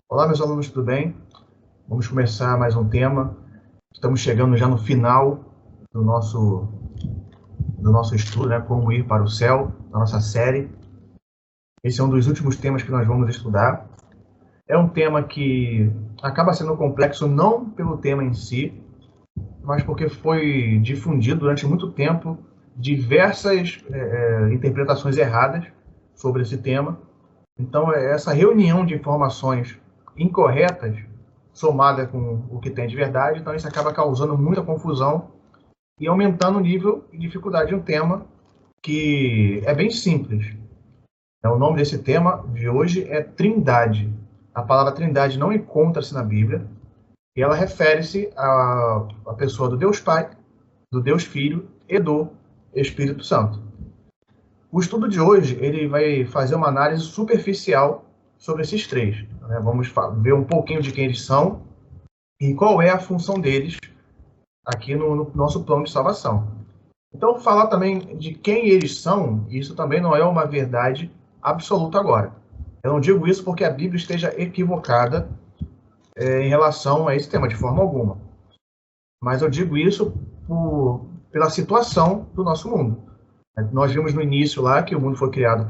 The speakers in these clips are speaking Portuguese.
Olá, meus alunos, tudo bem? Vamos começar mais um tema. Estamos chegando já no final do nosso estudo, né? Como ir para o céu, da nossa série. Esse é um dos últimos temas que nós vamos estudar. É um tema que acaba sendo complexo não pelo tema em si, mas porque foi difundido durante muito tempo diversas interpretações erradas sobre esse tema. Então, essa reunião de informações incorretas, somada com o que tem de verdade, então isso acaba causando muita confusão e aumentando o nível de dificuldade de um tema que é bem simples. O nome desse tema de hoje é Trindade. A palavra Trindade não encontra-se na Bíblia e ela refere-se à pessoa do Deus Pai, do Deus Filho e do Espírito Santo. O estudo de hoje ele vai fazer uma análise superficial sobre esses três. Né? Vamos ver um pouquinho de quem eles são e qual é a função deles aqui no nosso plano de salvação. Então, falar também de quem eles são, isso também não é uma verdade absoluta agora. Eu não digo isso porque a Bíblia esteja equivocada em relação a esse tema, de forma alguma. Mas eu digo isso pela situação do nosso mundo. Nós vimos no início lá que o mundo foi criado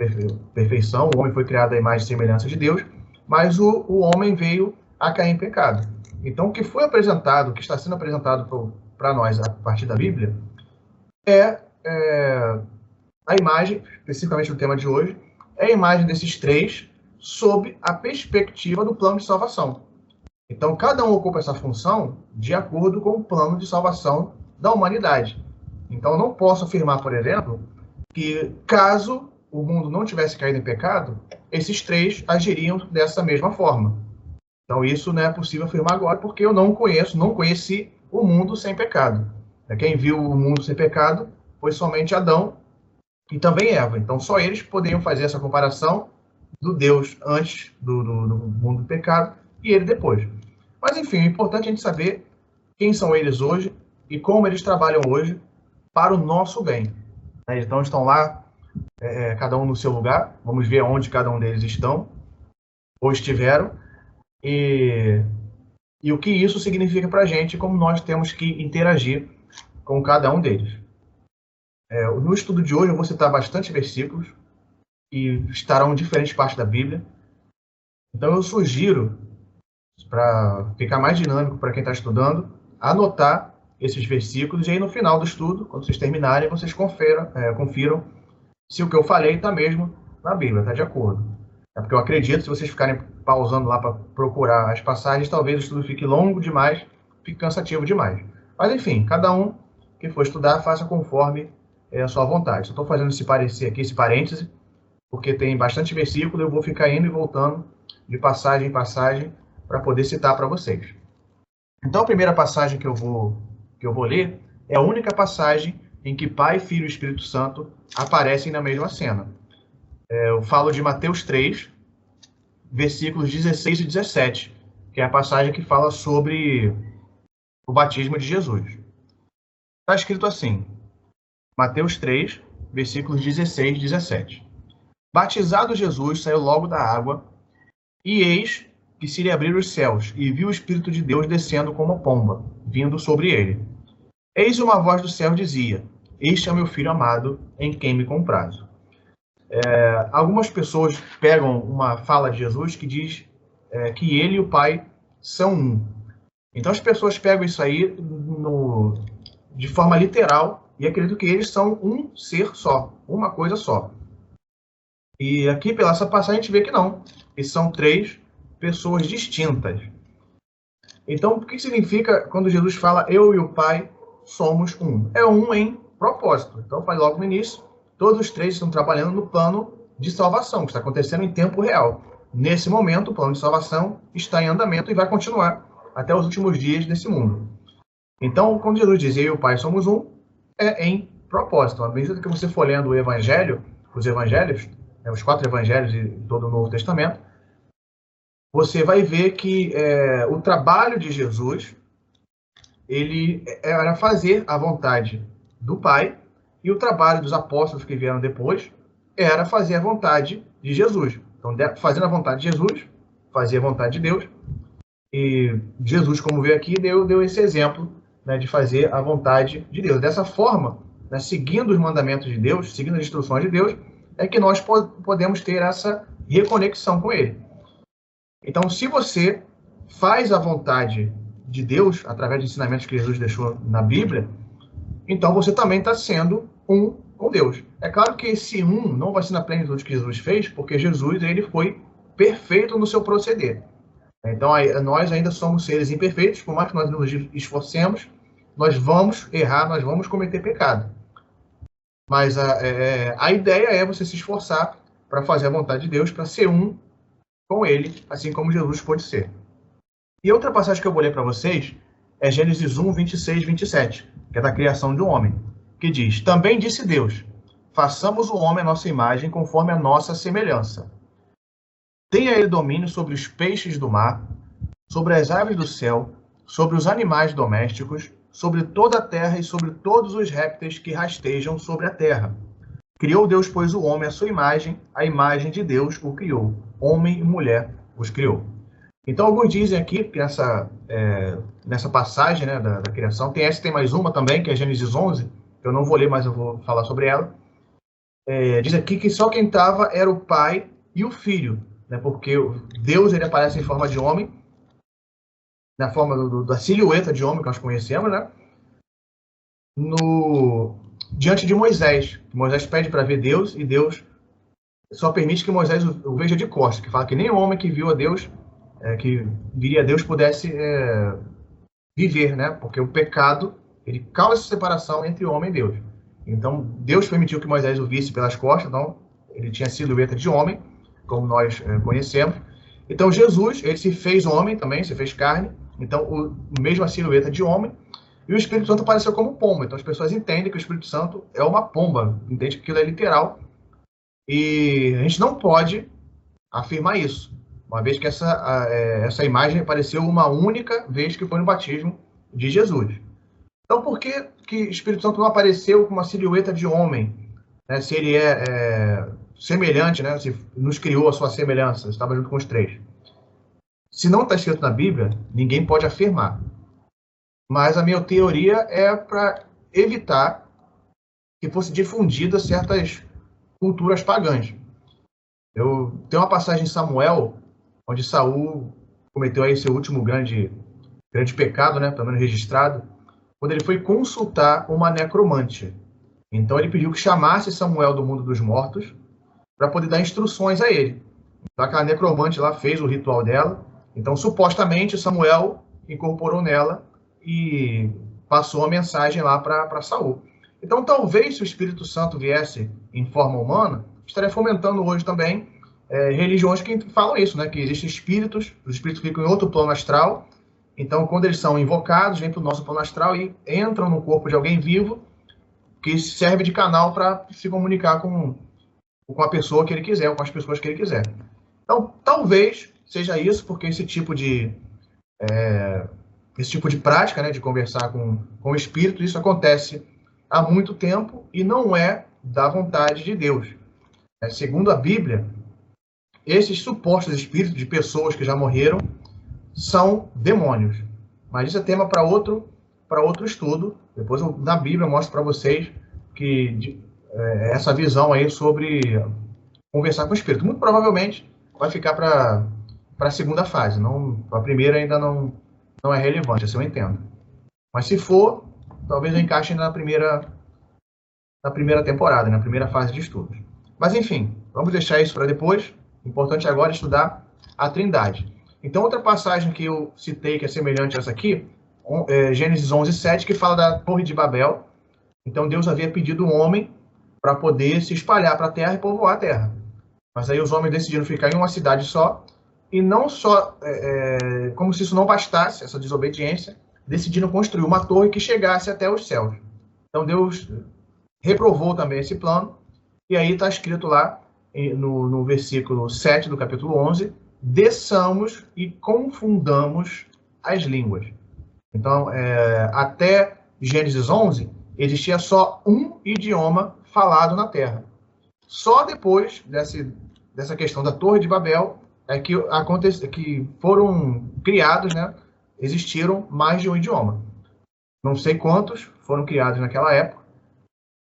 perfeição, o homem foi criado à imagem e semelhança de Deus, mas o homem veio a cair em pecado. Então, o que foi apresentado, o que está sendo apresentado para nós a partir da Bíblia, é a imagem, especificamente no tema de hoje, é a imagem desses três sob a perspectiva do plano de salvação. Então, cada um ocupa essa função de acordo com o plano de salvação da humanidade. Então, eu não posso afirmar, por exemplo, que caso o mundo não tivesse caído em pecado, esses três agiriam dessa mesma forma. Então, isso não é possível afirmar agora, porque eu não conheci o mundo sem pecado. Quem viu o mundo sem pecado foi somente Adão e também Eva. Então, só eles poderiam fazer essa comparação do Deus antes do mundo do pecado e ele depois. Mas, enfim, é importante a gente saber quem são eles hoje e como eles trabalham hoje para o nosso bem. Então, estão lá, cada um no seu lugar. Vamos ver onde cada um deles estão ou estiveram e o que isso significa para a gente, como nós temos que interagir com cada um deles. No estudo de hoje, eu vou citar bastante versículos e estarão em diferentes partes da Bíblia. Então, eu sugiro, para ficar mais dinâmico para quem está estudando, anotar esses versículos e aí no final do estudo, quando vocês terminarem, vocês confiram se o que eu falei está mesmo na Bíblia, está de acordo. É porque eu acredito, se vocês ficarem pausando lá para procurar as passagens, talvez o estudo fique longo demais, fique cansativo demais. Mas enfim, cada um que for estudar, faça conforme a sua vontade. Estou fazendo esse parêntese, porque tem bastante versículo, eu vou ficar indo e voltando de passagem em passagem para poder citar para vocês. Então, a primeira passagem que eu vou ler é a única passagem em que Pai, Filho e Espírito Santo aparecem na mesma cena. Eu falo de Mateus 3, versículos 16 e 17, que é a passagem que fala sobre o batismo de Jesus. Está escrito assim, Mateus 3, versículos 16 e 17. Batizado Jesus saiu logo da água, e eis que se lhe abriram os céus, e viu o Espírito de Deus descendo como pomba, vindo sobre ele. Eis uma voz do céu dizia, este é o meu Filho amado, em quem me comprazo. Algumas pessoas pegam uma fala de Jesus que diz que ele e o Pai são um. Então as pessoas pegam isso aí de forma literal e acreditam que eles são um ser só, uma coisa só. E aqui, pela essa passagem, a gente vê que não. Eles são três pessoas distintas. Então, o que significa quando Jesus fala eu e o Pai somos um? É um em propósito. Então, eu falei logo no início, todos os três estão trabalhando no plano de salvação, que está acontecendo em tempo real. Nesse momento, o plano de salvação está em andamento e vai continuar até os últimos dias desse mundo. Então, quando Jesus diz eu e o Pai somos um, é em propósito. À medida que você for lendo o Evangelho, os Evangelhos, os 4 Evangelhos de todo o Novo Testamento, você vai ver que o trabalho de Jesus ele era fazer a vontade do Pai, e o trabalho dos apóstolos que vieram depois era fazer a vontade de Jesus. Então, fazendo a vontade de Jesus, fazer a vontade de Deus. E Jesus, como veio aqui, deu esse exemplo, né, de fazer a vontade de Deus. Dessa forma, né, seguindo os mandamentos de Deus, seguindo as instruções de Deus, é que nós podemos ter essa reconexão com Ele. Então, se você faz a vontade de Deus, através dos ensinamentos que Jesus deixou na Bíblia, então você também está sendo um com Deus. É claro que esse um não vai ser na plenitude que Jesus fez, porque Jesus ele foi perfeito no seu proceder. Então, nós ainda somos seres imperfeitos, por mais que nós nos esforcemos, nós vamos errar, nós vamos cometer pecado. Mas a ideia é você se esforçar para fazer a vontade de Deus, para ser um com Ele, assim como Jesus pôde ser. E outra passagem que eu vou ler para vocês é Gênesis 1, 26 e 27, que é da criação do homem, que diz: Também disse Deus, façamos o homem à nossa imagem, conforme a nossa semelhança. Tenha ele domínio sobre os peixes do mar, sobre as aves do céu, sobre os animais domésticos, sobre toda a terra e sobre todos os répteis que rastejam sobre a terra. Criou Deus, pois, o homem à sua imagem, a imagem de Deus o criou. Homem e mulher os criou. Então, alguns dizem aqui que nessa passagem, né, da criação, tem mais uma também, que é Gênesis 11, que eu não vou ler, mas eu vou falar sobre ela. Diz aqui que só quem estava era o pai e o filho, né, porque Deus ele aparece em forma de homem, na forma da silhueta de homem que nós conhecemos, né, diante de Moisés. Moisés pede para ver Deus, e Deus só permite que Moisés o veja de costas, que fala que nem o homem que viu a Deus, que viria a Deus, pudesse viver, né? Porque o pecado, ele causa essa separação entre o homem e Deus. Então, Deus permitiu que Moisés o visse pelas costas, então ele tinha silhueta de homem, como nós conhecemos. Então, Jesus, ele se fez homem também, se fez carne, então, mesma silhueta de homem, e o Espírito Santo apareceu como pomba. Então, as pessoas entendem que o Espírito Santo é uma pomba, entendem que aquilo é literal, e a gente não pode afirmar isso, uma vez que essa imagem apareceu uma única vez, que foi no batismo de Jesus. Então, por que o Espírito Santo não apareceu com uma silhueta de homem? Né? Se ele é semelhante, né? Se nos criou a sua semelhança, estava junto com os três. Se não está escrito na Bíblia, ninguém pode afirmar. Mas a minha teoria é para evitar que fosse difundida certas culturas pagãs. Tem uma passagem em Samuel, onde Saul cometeu aí seu último grande pecado, né, pelo menos registrado, quando ele foi consultar uma necromante. Então ele pediu que chamasse Samuel do mundo dos mortos para poder dar instruções a ele. Então aquela necromante lá fez o ritual dela. Então supostamente Samuel incorporou nela e passou a mensagem lá para Saul. Então talvez se o Espírito Santo viesse em forma humana, estaria fomentando hoje também religiões que falam isso, né? Que existem espíritos, os espíritos ficam em outro plano astral, então quando eles são invocados, vêm para o nosso plano astral e entram no corpo de alguém vivo, que serve de canal para se comunicar com a pessoa que ele quiser, ou com as pessoas que ele quiser. Então, talvez seja isso, porque esse tipo de prática, né, de conversar com o espírito, isso acontece há muito tempo e não é da vontade de Deus. Segundo a Bíblia, esses supostos espíritos de pessoas que já morreram são demônios. Mas isso é tema para outro estudo. Depois na Bíblia eu mostro para vocês que essa visão aí sobre conversar com o espírito. Muito provavelmente vai ficar para a segunda fase. A primeira ainda não é relevante, assim eu entendo. Mas se for, talvez eu encaixe na primeira temporada, na primeira fase de estudos. Mas enfim, vamos deixar isso para depois. O importante agora é estudar a Trindade. Então, outra passagem que eu citei, que é semelhante a essa aqui, é Gênesis 11, 7, que fala da Torre de Babel. Então, Deus havia pedido um homem para poder se espalhar para a terra e povoar a terra. Mas aí os homens decidiram ficar em uma cidade só, e não só, como se isso não bastasse, essa desobediência, decidiram construir uma torre que chegasse até os céus. Então, Deus reprovou também esse plano, e aí está escrito lá, no versículo 7 do capítulo 11, desçamos e confundamos as línguas. Então, até Gênesis 11, existia só um idioma falado na Terra. Só depois dessa questão da Torre de Babel é que foram criados, né? Existiram mais de um idioma. Não sei quantos foram criados naquela época,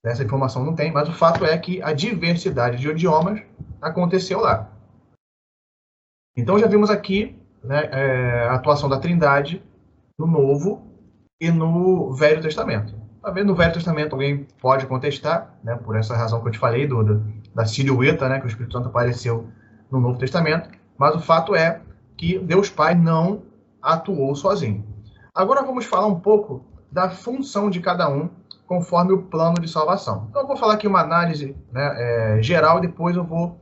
essa informação não tem, mas o fato é que a diversidade de idiomas aconteceu lá. Então já vimos aqui, né, a atuação da Trindade no Novo e no Velho Testamento. Talvez no Velho Testamento alguém pode contestar, né, por essa razão que eu te falei, da silhueta, né, que o Espírito Santo apareceu no Novo Testamento, mas o fato é que Deus Pai não atuou sozinho. Agora vamos falar um pouco da função de cada um, conforme o plano de salvação. Então eu vou falar aqui uma análise, né, geral, e depois eu vou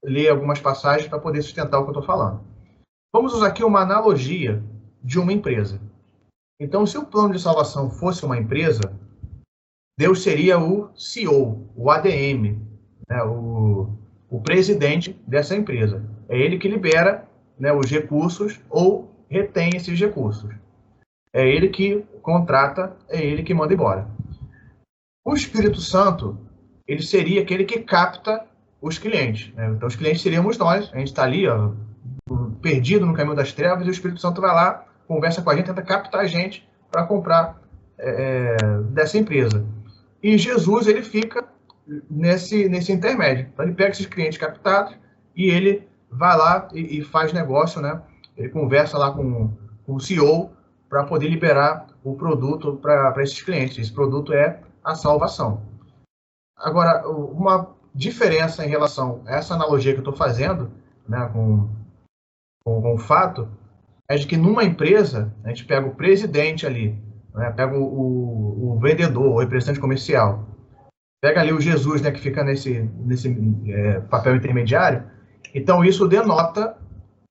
ler algumas passagens para poder sustentar o que eu estou falando. Vamos usar aqui uma analogia de uma empresa. Então, se o plano de salvação fosse uma empresa, Deus seria o CEO, o ADM, né, o presidente dessa empresa. É ele que libera, né, os recursos ou retém esses recursos. É ele que contrata, é ele que manda embora. O Espírito Santo, ele seria aquele que capta os clientes, né? Então, os clientes seríamos nós. A gente está ali, ó, perdido no caminho das trevas, e o Espírito Santo vai lá, conversa com a gente, tenta captar a gente para comprar dessa empresa. E Jesus, ele fica nesse intermédio. Então, ele pega esses clientes captados e ele vai lá e faz negócio, né? Ele conversa lá com o CEO para poder liberar o produto para esses clientes. Esse produto é a salvação. Agora, uma diferença em relação a essa analogia que eu estou fazendo, né, com o fato, é de que numa empresa, a gente pega o presidente ali, né, pega o vendedor, o representante comercial, pega ali o Jesus, né, que fica nesse papel intermediário. Então, isso denota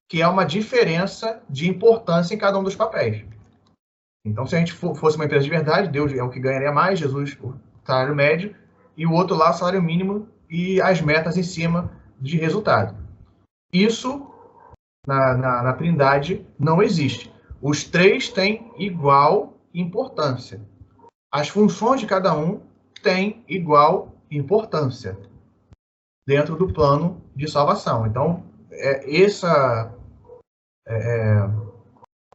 que há uma diferença de importância em cada um dos papéis. Então, se a gente fosse uma empresa de verdade, Deus é o que ganharia mais, Jesus o salário médio, e o outro lá o salário mínimo e as metas em cima de resultado. Isso, na Trindade, não existe. Os três têm igual importância. As funções de cada um têm igual importância dentro do plano de salvação. Então,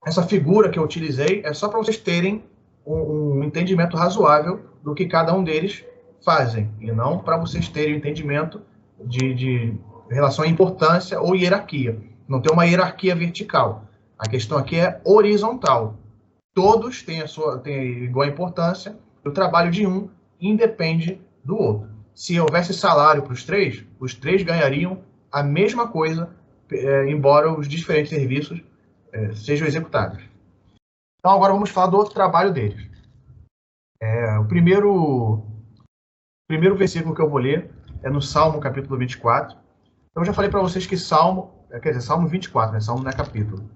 essa figura que eu utilizei é só para vocês terem um entendimento razoável do que cada um deles fazem, e não para vocês terem um entendimento de relação à importância ou hierarquia. Não tem uma hierarquia vertical. A questão aqui é horizontal. Todos têm igual importância, o trabalho de um independe do outro. Se houvesse salário para os três ganhariam a mesma coisa, embora os diferentes serviços sejam executados. Então, agora vamos falar do trabalho deles. O primeiro versículo que eu vou ler é no Salmo, capítulo 24. Então, eu já falei para vocês que Salmo 24, né? Salmo não é capítulo.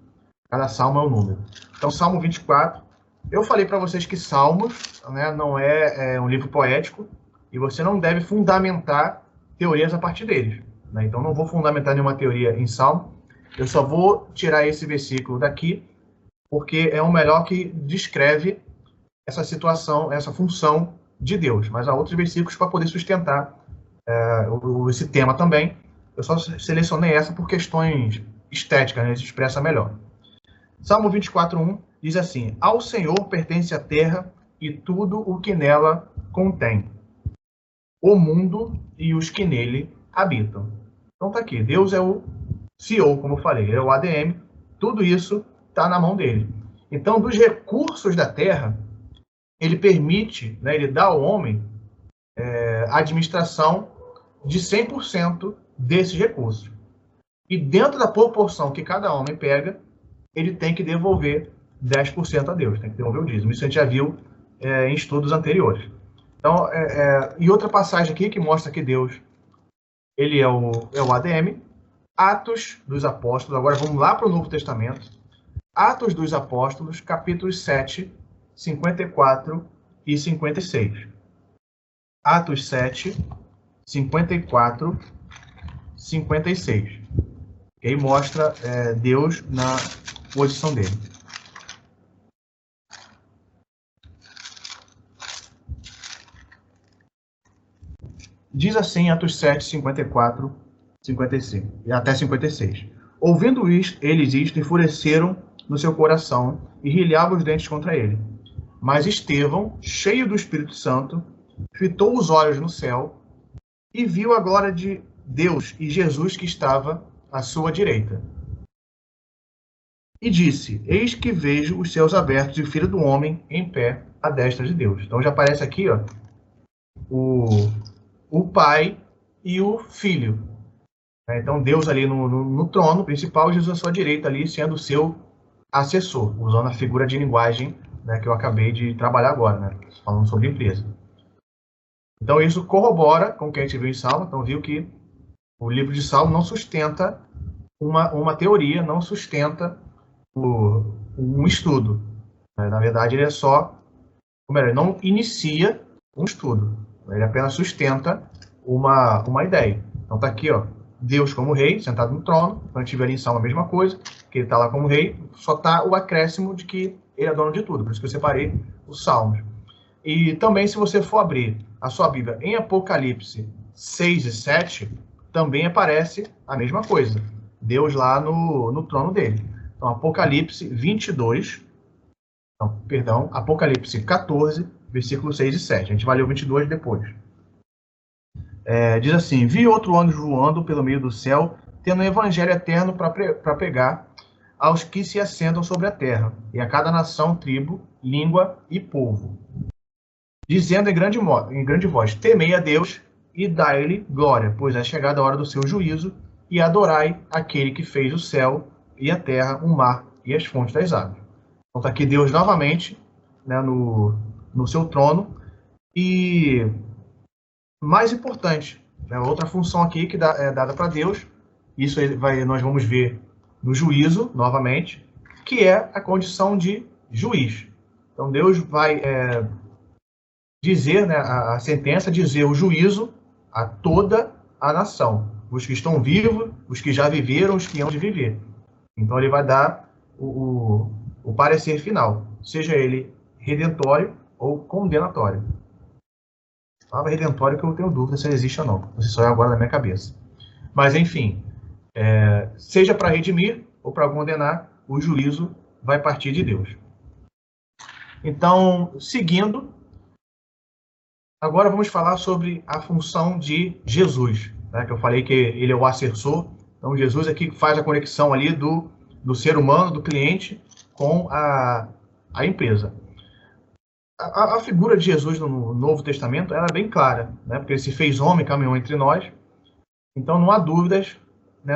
Cada salmo é um número. Então, Salmo 24. Eu falei para vocês que Salmos, né, não é um livro poético e você não deve fundamentar teorias a partir deles, né? Então, não vou fundamentar nenhuma teoria em Salmo. Eu só vou tirar esse versículo daqui porque é o melhor que descreve essa situação, essa função de Deus. Mas há outros versículos para poder sustentar esse tema também. Eu só selecionei essa por questões estéticas, né? Se expressa melhor. Salmo 24:1 diz assim: Ao Senhor pertence a terra e tudo o que nela contém, o mundo e os que nele habitam. Então tá aqui, Deus é o CEO, como eu falei, é o ADM, tudo isso está na mão dele. Então, dos recursos da terra, ele permite, né, ele dá ao homem a administração de 100% desses recursos. E dentro da proporção que cada homem pega, ele tem que devolver 10% a Deus, tem que devolver o dízimo. Isso a gente já viu em estudos anteriores. Então, e outra passagem aqui que mostra que Deus ele é o ADM, Atos dos Apóstolos. Agora vamos lá para o Novo Testamento. Atos dos Apóstolos, capítulos 7, 54 e 56. Atos 7, 54, 56. E aí mostra Deus na posição dele. Diz assim, Atos 7, 54, 55, e até 56. Ouvindo eles isto, enfureceram no seu coração e rilhavam os dentes contra ele. Mas Estevão, cheio do Espírito Santo, fitou os olhos no céu e viu a glória de Deus e Jesus que estava à sua direita. E disse: Eis que vejo os céus abertos e o Filho do Homem em pé à destra de Deus. Então já aparece aqui, ó, o Pai e o Filho. Então Deus ali no trono principal e Jesus à sua direita ali sendo o seu assessor, usando a figura de linguagem, né, que eu acabei de trabalhar agora, né, falando sobre empresa. Então isso corrobora com o que a gente viu em Salmo. Então viu que o livro de Salmo não sustenta uma teoria, não sustenta um estudo. Na verdade, ele é só, ou melhor, ele não inicia um estudo. Ele apenas sustenta uma ideia. Então tá aqui, ó, Deus como rei, sentado no trono. Então a gente vê ali em Salmo a mesma coisa, que ele está lá como rei, só está o acréscimo de que ele é dono de tudo. Por isso que eu separei os Salmos. E também, se você for abrir a sua Bíblia em Apocalipse 6 e 7, também aparece a mesma coisa. Deus lá no trono dele. Então, Apocalipse 22, Apocalipse 14, versículos 6 e 7. A gente vai ler o 22 depois. Diz assim: Vi outro anjo voando pelo meio do céu, tendo um evangelho eterno para pregar aos que se assentam sobre a terra, e a cada nação, tribo, língua e povo, dizendo em grande voz: Temei a Deus e dai-lhe glória, pois é chegada a hora do seu juízo, e adorai aquele que fez o céu e a terra, o mar e as fontes das águas. Então está aqui Deus novamente, né, no seu trono. E mais importante, né, outra função aqui que é dada para Deus, isso nós vamos ver no juízo novamente, que é a condição de juiz. Então Deus vai dizer, né, a sentença, dizer o juízo a toda a nação, os que estão vivos, os que já viveram, os que hão de viver. Então ele vai dar o parecer final, seja ele redentório ou condenatório. A palavra redentório que eu tenho dúvida se ele existe ou não, isso só é agora na minha cabeça. Mas enfim, seja para redimir ou para condenar, o juízo vai partir de Deus. Então, seguindo, agora vamos falar sobre a função de Jesus, né, que eu falei que ele é o assessor. Então, Jesus aqui faz a conexão ali do ser humano, do cliente, com a empresa. A figura de Jesus no Novo Testamento era bem clara, né, porque ele se fez homem, caminhou entre nós. Então, não há dúvidas, né,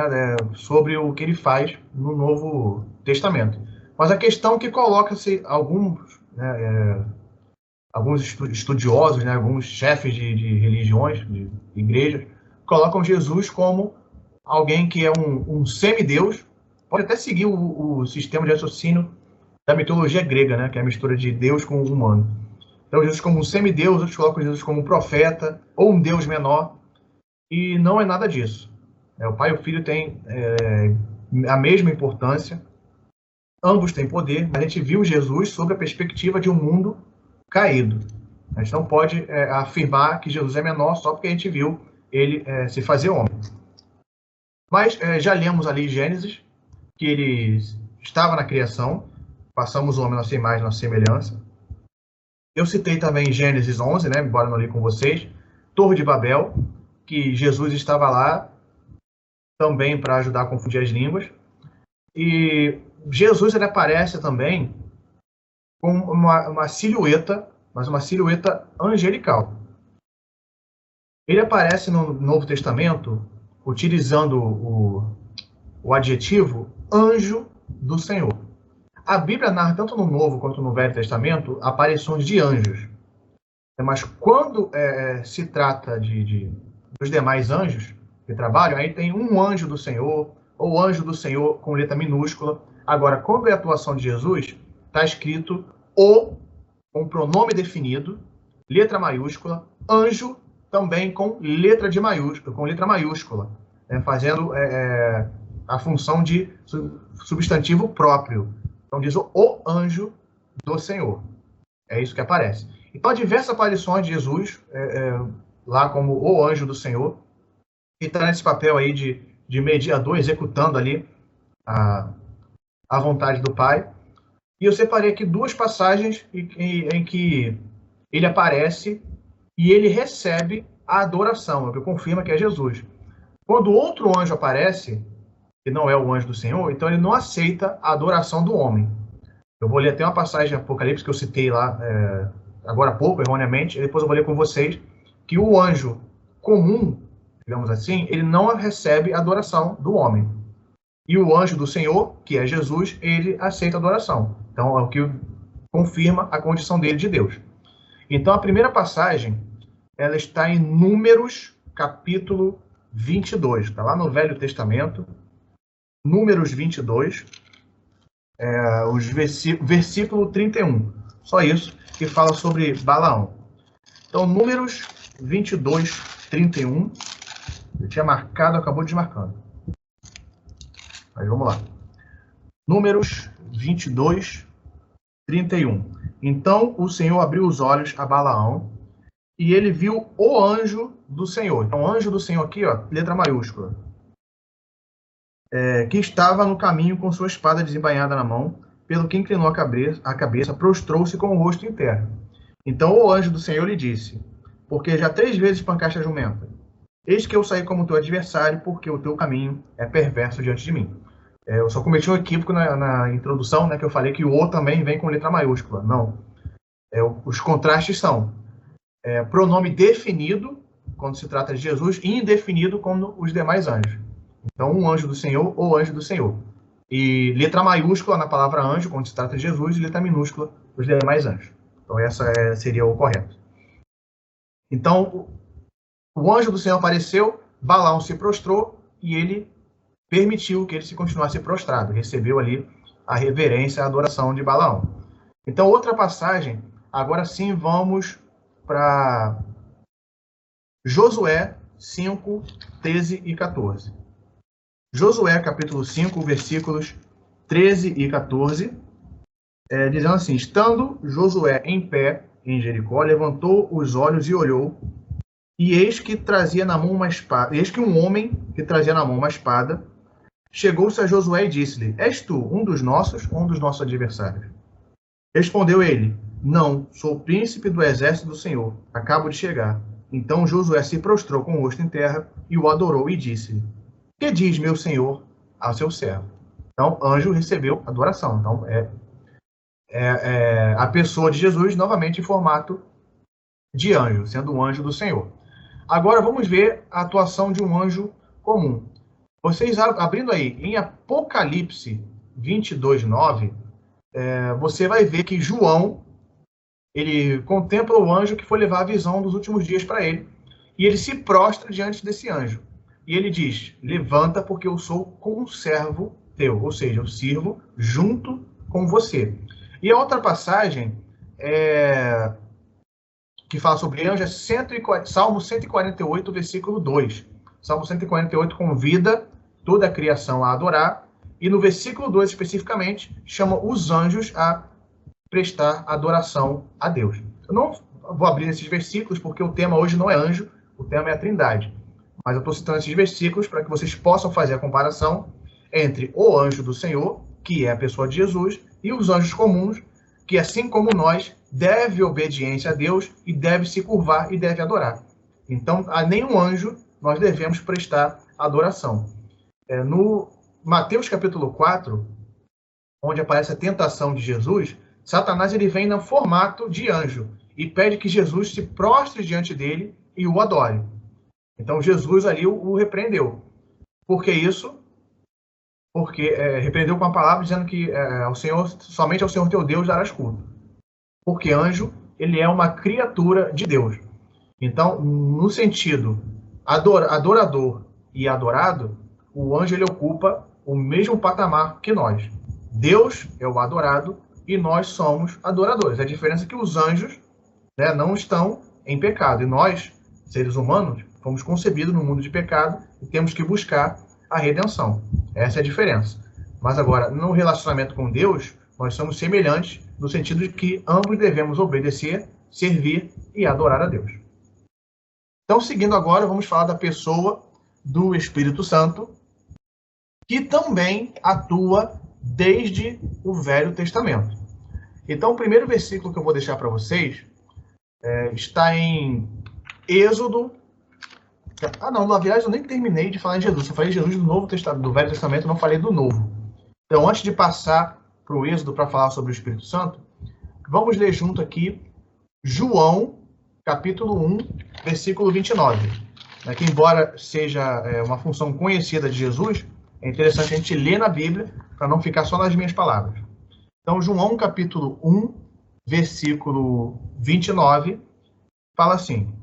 sobre o que ele faz no Novo Testamento. Mas a questão que coloca-se alguns estudiosos, né, alguns chefes de religiões, de igrejas, colocam Jesus como alguém que é um semideus. Pode até seguir o sistema de raciocínio da mitologia grega, né, que é a mistura de Deus com o humano. Então, Jesus como um semideus, outros colocam Jesus como um profeta ou um Deus menor, e não é nada disso. O Pai e o Filho têm a mesma importância, ambos têm poder, mas a gente viu Jesus sob a perspectiva de um mundo caído. A gente não pode afirmar que Jesus é menor só porque a gente viu ele se fazer homem. Mas já lemos ali em Gênesis que ele estava na criação, passamos o homem à nossa imagem, à nossa semelhança. Eu citei também Gênesis 11, né, embora não li com vocês, Torre de Babel, que Jesus estava lá também para ajudar a confundir as línguas. E Jesus ele aparece também com uma silhueta, mas uma silhueta angelical. Ele aparece no Novo Testamento utilizando o adjetivo anjo do Senhor. A Bíblia narra, tanto no Novo quanto no Velho Testamento, aparições de anjos. Mas quando se trata dos demais anjos que trabalham, aí tem um anjo do Senhor, ou anjo do Senhor com letra minúscula. Agora, quando é a atuação de Jesus, está escrito o, com pronome definido, letra maiúscula, anjo também com letra maiúscula, né, fazendo a função de substantivo próprio. Então diz o anjo do Senhor. É isso que aparece. Então há diversas aparições de Jesus lá como o anjo do Senhor, que está nesse papel aí de mediador, executando ali a vontade do Pai. E eu separei aqui duas passagens em que ele aparece e ele recebe a adoração, o que confirma que é Jesus. Quando outro anjo aparece, que não é o anjo do Senhor, então ele não aceita a adoração do homem. Eu vou ler até uma passagem de Apocalipse que eu citei lá agora há pouco, erroneamente, e depois eu vou ler com vocês, que o anjo comum, digamos assim, ele não recebe a adoração do homem. E o anjo do Senhor, que é Jesus, ele aceita a adoração. Então, é o que confirma a condição dele de Deus. Então, a primeira passagem, ela está em Números, capítulo 22. Está lá no Velho Testamento. Números 22, versículo 31. Só isso, que fala sobre Balaão. Então, Números 22, 31. Eu tinha marcado, acabou desmarcando. Mas vamos lá. Números 22, 31. Então o Senhor abriu os olhos a Balaão e ele viu o anjo do Senhor. Então, o anjo do Senhor aqui, ó, letra maiúscula. Que estava no caminho com sua espada desembainhada na mão, pelo que inclinou a cabeça, prostrou-se com o rosto em terra. Então o anjo do Senhor lhe disse: porque já 3 vezes espancaste a jumenta. Eis que eu saí como teu adversário, porque o teu caminho é perverso diante de mim. Eu só cometi um equívoco na introdução, né, que eu falei que o O também vem com letra maiúscula. Não. Os contrastes são pronome definido, quando se trata de Jesus, e indefinido, como os demais anjos. Então, um anjo do Senhor ou anjo do Senhor. E letra maiúscula na palavra anjo, quando se trata de Jesus, e letra minúscula os demais anjos. Então, essa seria o correto. Então, o anjo do Senhor apareceu, Balaão se prostrou e ele permitiu que ele se continuasse prostrado. Recebeu ali a reverência, a adoração de Balaão. Então, outra passagem, agora sim vamos para Josué 5, 13 e 14. Josué, capítulo 5, versículos 13 e 14, dizendo assim: estando Josué em pé em Jericó, levantou os olhos e olhou, e eis que trazia na mão uma espada, eis que um homem que trazia na mão uma espada, chegou-se a Josué e disse-lhe: és tu um dos nossos ou um dos nossos adversários? Respondeu ele: não, sou o príncipe do exército do Senhor, acabo de chegar. Então Josué se prostrou com o rosto em terra e o adorou e disse-lhe: que diz meu senhor ao seu servo? Então, anjo recebeu adoração. Então, a pessoa de Jesus novamente em formato de anjo, sendo um anjo do Senhor. Agora, vamos ver a atuação de um anjo comum. Vocês abrindo aí em Apocalipse 22, 9, você vai ver que João, ele contempla o anjo que foi levar a visão dos últimos dias para ele, e ele se prostra diante desse anjo. E ele diz: levanta, porque eu sou conservo teu, ou seja, eu sirvo junto com você. E a outra passagem que fala sobre anjo é Salmo 148, versículo 2. Salmo 148 convida toda a criação a adorar, e no versículo 2 especificamente chama os anjos a prestar adoração a Deus. Eu não vou abrir esses versículos porque o tema hoje não é anjo, o tema é a Trindade. Mas eu estou citando esses versículos para que vocês possam fazer a comparação entre o anjo do Senhor, que é a pessoa de Jesus, e os anjos comuns, que, assim como nós, deve obediência a Deus e deve se curvar e deve adorar. Então, a nenhum anjo nós devemos prestar adoração. No Mateus capítulo 4, onde aparece a tentação de Jesus, Satanás ele vem no formato de anjo e pede que Jesus se prostre diante dele e o adore. Então, Jesus ali o repreendeu. Por que isso? Porque repreendeu com a palavra dizendo que somente ao Senhor teu Deus darás culto. Porque anjo, ele é uma criatura de Deus. Então, no sentido adorador e adorado, o anjo ele ocupa o mesmo patamar que nós. Deus é o adorado e nós somos adoradores. A diferença é que os anjos, né, não estão em pecado. E nós, seres humanos, fomos concebidos no mundo de pecado e temos que buscar a redenção. Essa é a diferença. Mas agora, no relacionamento com Deus, nós somos semelhantes no sentido de que ambos devemos obedecer, servir e adorar a Deus. Então, seguindo agora, vamos falar da pessoa do Espírito Santo. que também atua desde o Velho Testamento. Então, o primeiro versículo que eu vou deixar para vocês está em Êxodo. Não, na verdade eu nem terminei de falar em Jesus. Eu falei de Jesus do Novo Testamento, do Velho Testamento, não falei do Novo. Então, antes de passar para o Êxodo para falar sobre o Espírito Santo, vamos ler junto aqui João, capítulo 1, versículo 29. Que embora seja uma função conhecida de Jesus, é interessante a gente ler na Bíblia para não ficar só nas minhas palavras. Então, João, capítulo 1, versículo 29, fala assim: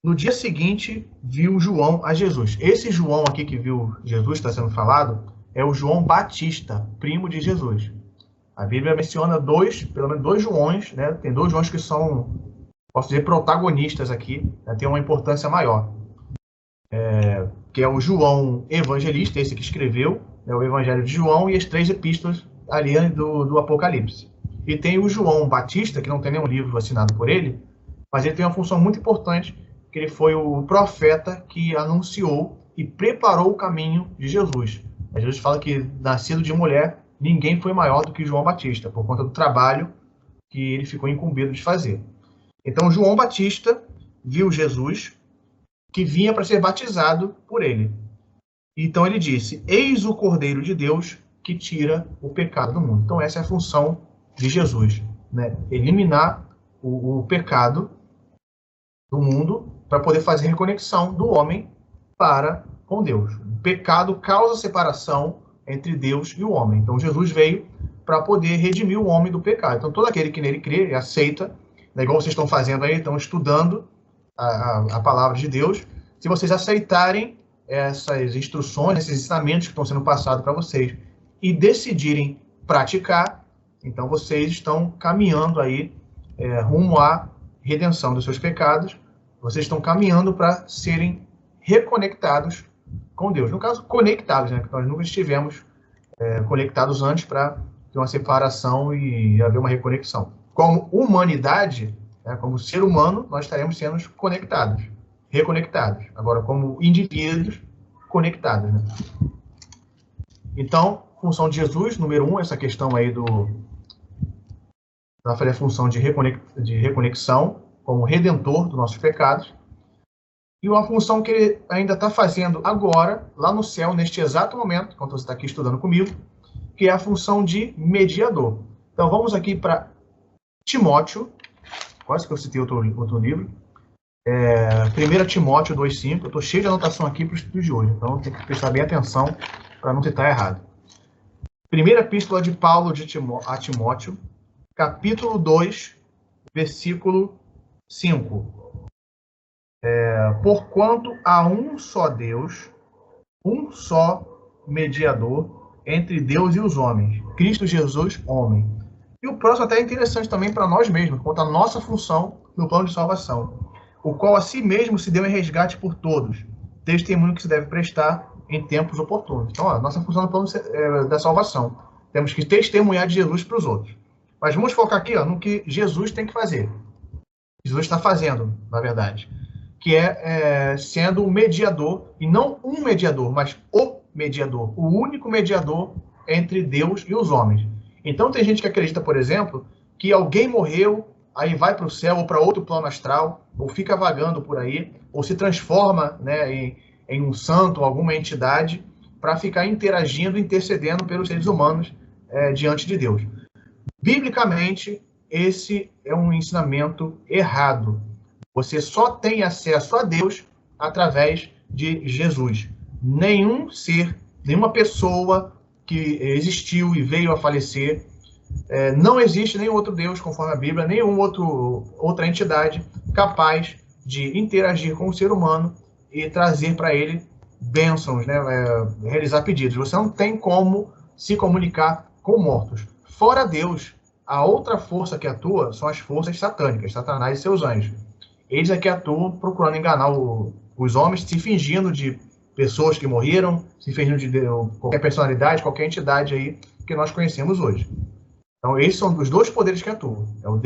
no dia seguinte, viu João a Jesus. Esse João aqui que viu Jesus, está sendo falado, é o João Batista, primo de Jesus. A Bíblia menciona pelo menos dois Joões, né? Tem dois Joões que são, posso dizer, protagonistas aqui, né? Tem uma importância maior. Que é o João Evangelista, esse que escreveu, né, o Evangelho de João e as 3 epístolas ali do Apocalipse. E tem o João Batista, que não tem nenhum livro assinado por ele, mas ele tem uma função muito importante, que ele foi o profeta que anunciou e preparou o caminho de Jesus. Jesus fala que, nascido de mulher, ninguém foi maior do que João Batista, por conta do trabalho que ele ficou incumbido de fazer. Então, João Batista viu Jesus, que vinha para ser batizado por ele. Então ele disse: eis o Cordeiro de Deus que tira o pecado do mundo. Então essa é a função de Jesus, né? Eliminar o pecado do mundo para poder fazer reconexão do homem para com Deus. O pecado causa separação entre Deus e o homem. Então Jesus veio para poder redimir o homem do pecado. Então todo aquele que nele crê e aceita, né, igual vocês estão fazendo aí, estão estudando a palavra de Deus, se vocês aceitarem essas instruções, esses ensinamentos que estão sendo passados para vocês e decidirem praticar, então vocês estão caminhando aí rumo à redenção dos seus pecados, vocês estão caminhando para serem reconectados com Deus. No caso, conectados, né? Porque nós nunca estivemos conectados antes para ter uma separação e haver uma reconexão. Como humanidade, como ser humano, nós estaremos sendo conectados, reconectados. Agora, como indivíduos, conectados. Né? Então, função de Jesus, número 1, essa questão aí da função de reconexão, como redentor dos nossos pecados. E uma função que ele ainda está fazendo agora, lá no céu, neste exato momento, enquanto você está aqui estudando comigo, que é a função de mediador. Então, vamos aqui para Timóteo. Quase que eu citei outro livro. 1 Timóteo 2,5. Eu estou cheio de anotação aqui para o estudo de hoje, então tem que prestar bem atenção para não citar errado. Primeira epístola de Paulo a Timóteo, capítulo 2, versículo 5. Porquanto há um só Deus, um só mediador entre Deus e os homens, Cristo Jesus, homem. E o próximo até é interessante também para nós mesmos, quanto à nossa função no plano de salvação, o qual a si mesmo se deu em resgate por todos, testemunho que se deve prestar em tempos oportunos. Então, a nossa função no plano da salvação. Temos que testemunhar de Jesus para os outros. Mas vamos focar aqui no que Jesus tem que fazer. Jesus está fazendo, na verdade. Que é sendo o mediador, e não um mediador, mas o mediador. O único mediador entre Deus e os homens. Então tem gente que acredita, por exemplo, que alguém morreu, aí vai para o céu ou para outro plano astral, ou fica vagando por aí, ou se transforma, né, em um santo, alguma entidade, para ficar interagindo, intercedendo pelos seres humanos diante de Deus. Biblicamente, esse é um ensinamento errado. Você só tem acesso a Deus através de Jesus. Nenhum ser, nenhuma pessoa que existiu e veio a falecer, não existe nenhum outro Deus, conforme a Bíblia, nenhum outra entidade capaz de interagir com o ser humano e trazer para ele bênçãos, né, realizar pedidos. Você não tem como se comunicar com mortos. Fora Deus, a outra força que atua são as forças satânicas, Satanás e seus anjos. Eles é que atuam procurando enganar os homens, se fingindo de pessoas que morreram, se fingindo de qualquer personalidade, qualquer entidade aí que nós conhecemos hoje. Então, esses são os dois poderes que atuam. É o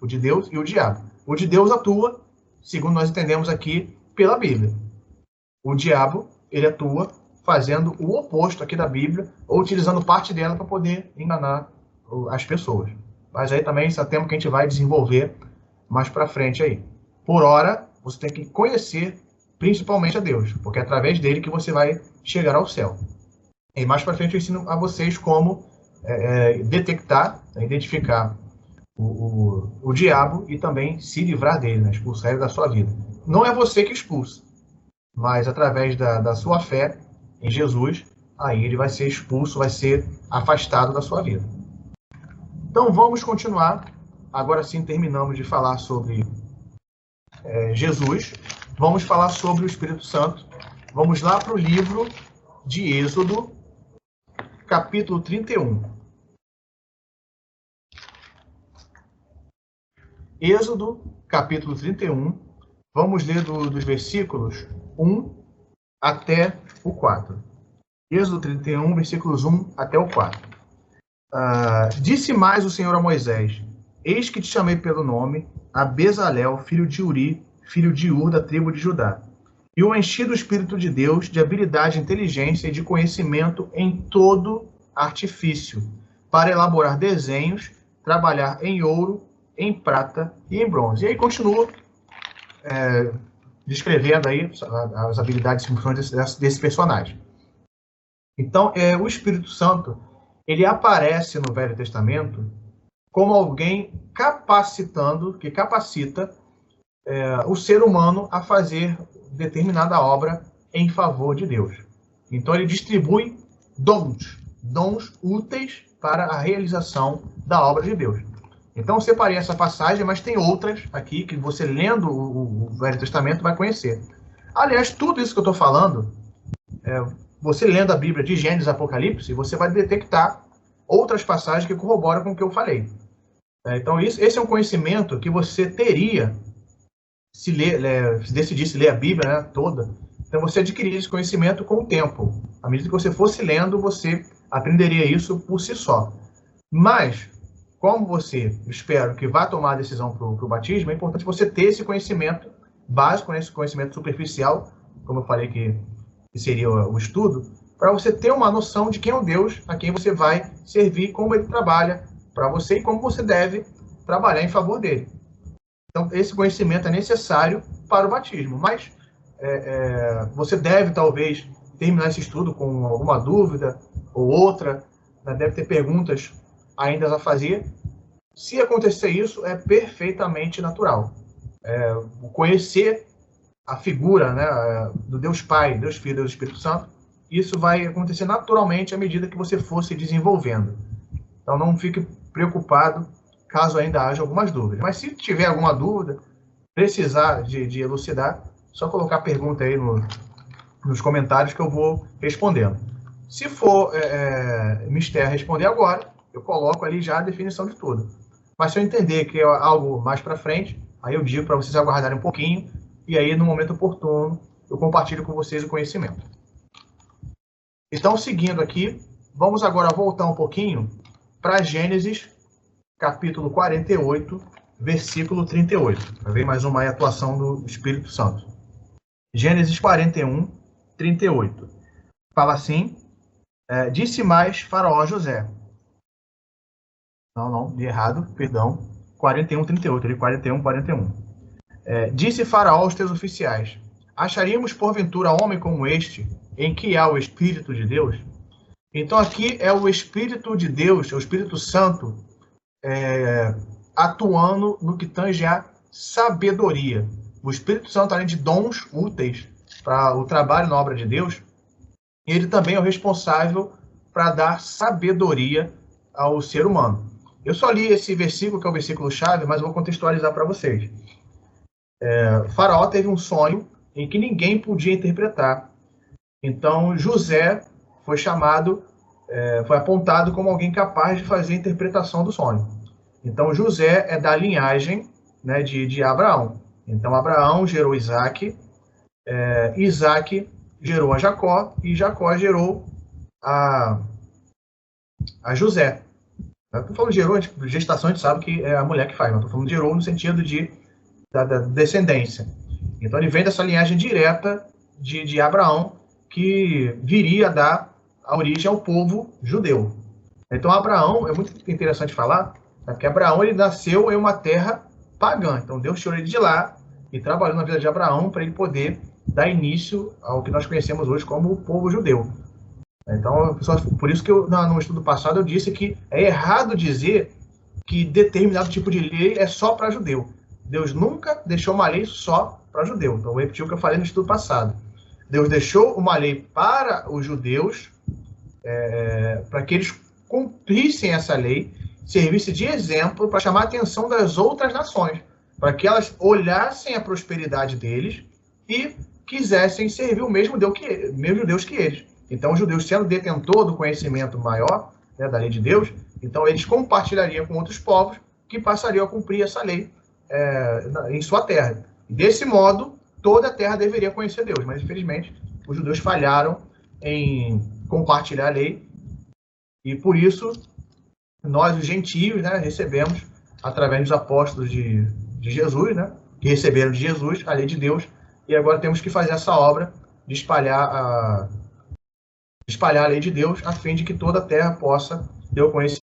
de Deus e o diabo. O de Deus atua, segundo nós entendemos aqui, pela Bíblia. O diabo ele atua fazendo o oposto aqui da Bíblia, ou utilizando parte dela para poder enganar as pessoas. Mas aí também isso é tema que a gente vai desenvolver mais para frente aí. Por hora, você tem que conhecer principalmente a Deus, porque é através dele que você vai chegar ao céu. E mais para frente eu ensino a vocês como detectar, identificar o diabo e também se livrar dele, né? Expulsar ele da sua vida. Não é você que expulsa, mas através da sua fé em Jesus, aí ele vai ser expulso, vai ser afastado da sua vida. Então vamos continuar. Agora sim terminamos de falar sobre Jesus. Vamos falar sobre o Espírito Santo. Vamos lá para o livro de Êxodo, capítulo 31. Êxodo, capítulo 31. Vamos ler dos versículos 1 até o 4. Êxodo 31, versículos 1 até o 4. Disse mais o Senhor a Moisés: Eis que te chamei pelo nome, a Bezalel, filho de Uri, filho de Ur, da tribo de Judá. E o enchi do Espírito de Deus, de habilidade, inteligência e de conhecimento em todo artifício, para elaborar desenhos, trabalhar em ouro, em prata e em bronze. E aí continua descrevendo aí as habilidades e funções desse personagem. Então, o Espírito Santo, ele aparece no Velho Testamento como alguém que capacita o ser humano a fazer determinada obra em favor de Deus. Então, ele distribui dons úteis para a realização da obra de Deus. Então, eu separei essa passagem, mas tem outras aqui que você, lendo o Velho Testamento, vai conhecer. Aliás, tudo isso que eu estou falando, você lendo a Bíblia de Gênesis e Apocalipse, você vai detectar outras passagens que corroboram com o que eu falei. Então, esse é um conhecimento que você teria se decidisse ler a Bíblia, né, toda. Então, você adquiriria esse conhecimento com o tempo. À medida que você fosse lendo, você aprenderia isso por si só. Mas, como você, espero que vá tomar a decisão para o batismo, é importante você ter esse conhecimento básico, esse conhecimento superficial, como eu falei que seria o estudo, para você ter uma noção de quem é o Deus a quem você vai servir, como ele trabalha para você e como você deve trabalhar em favor dele. Então, esse conhecimento é necessário para o batismo, mas você deve, talvez, terminar esse estudo com alguma dúvida ou outra, né? Deve ter perguntas ainda a fazer. Se acontecer isso, é perfeitamente natural. Conhecer a figura, né, do Deus Pai, Deus Filho, Deus Espírito Santo, isso vai acontecer naturalmente à medida que você for se desenvolvendo. Então não fique preocupado caso ainda haja algumas dúvidas. Mas se tiver alguma dúvida, precisar de elucidar, só colocar a pergunta aí nos comentários que eu vou respondendo. Se for mister responder agora, eu coloco ali já a definição de tudo. Mas se eu entender que é algo mais para frente, aí eu digo para vocês aguardarem um pouquinho, e aí no momento oportuno eu compartilho com vocês o conhecimento. Então, seguindo aqui, vamos agora voltar um pouquinho para Gênesis, capítulo 48, versículo 38. Para ver mais uma atuação do Espírito Santo. Gênesis 41, 38. Fala assim: disse mais Faraó a José. Não, de errado, perdão. 41, 38, ali 41, 41. Disse Faraó aos teus oficiais: acharíamos porventura homem como este, em que há o Espírito de Deus? Então aqui é o Espírito de Deus, é o Espírito Santo, atuando no que tange a sabedoria. O Espírito Santo, além de dons úteis para o trabalho na obra de Deus, ele também é o responsável para dar sabedoria ao ser humano. Eu só li esse versículo, que é o versículo-chave, mas vou contextualizar para vocês. Faraó teve um sonho em que ninguém podia interpretar. Então, José foi chamado, foi apontado como alguém capaz de fazer a interpretação do sonho. Então, José é da linhagem, né, de Abraão. Então, Abraão gerou Isaac, Isaac gerou a Jacó, e Jacó gerou a José. Estou falando de gerou, de gestação, a gente sabe que é a mulher que faz, mas estou falando de gerou no sentido da descendência. Então, ele vem dessa linhagem direta de Abraão, que viria a dar a origem ao povo judeu. Então, Abraão, é muito interessante falar, porque Abraão ele nasceu em uma terra pagã. Então, Deus tirou ele de lá e trabalhou na vida de Abraão para ele poder dar início ao que nós conhecemos hoje como o povo judeu. Então, pessoal, por isso que no estudo passado eu disse que é errado dizer que determinado tipo de lei é só para judeu. Deus nunca deixou uma lei só para judeu. Então, eu repeti o que eu falei no estudo passado. Deus deixou uma lei para os judeus, para que eles cumprissem essa lei, servisse de exemplo para chamar a atenção das outras nações, para que elas olhassem a prosperidade deles e quisessem servir o mesmo Deus que eles. Então, os judeus, sendo detentor do conhecimento maior, né, da lei de Deus, então eles compartilhariam com outros povos que passariam a cumprir essa lei em sua terra. Desse modo, toda a terra deveria conhecer Deus, mas infelizmente os judeus falharam em compartilhar a lei e por isso nós, os gentios, né, recebemos através dos apóstolos de Jesus, né, que receberam de Jesus a lei de Deus e agora temos que fazer essa obra de espalhar a lei de Deus a fim de que toda a terra possa ter o conhecimento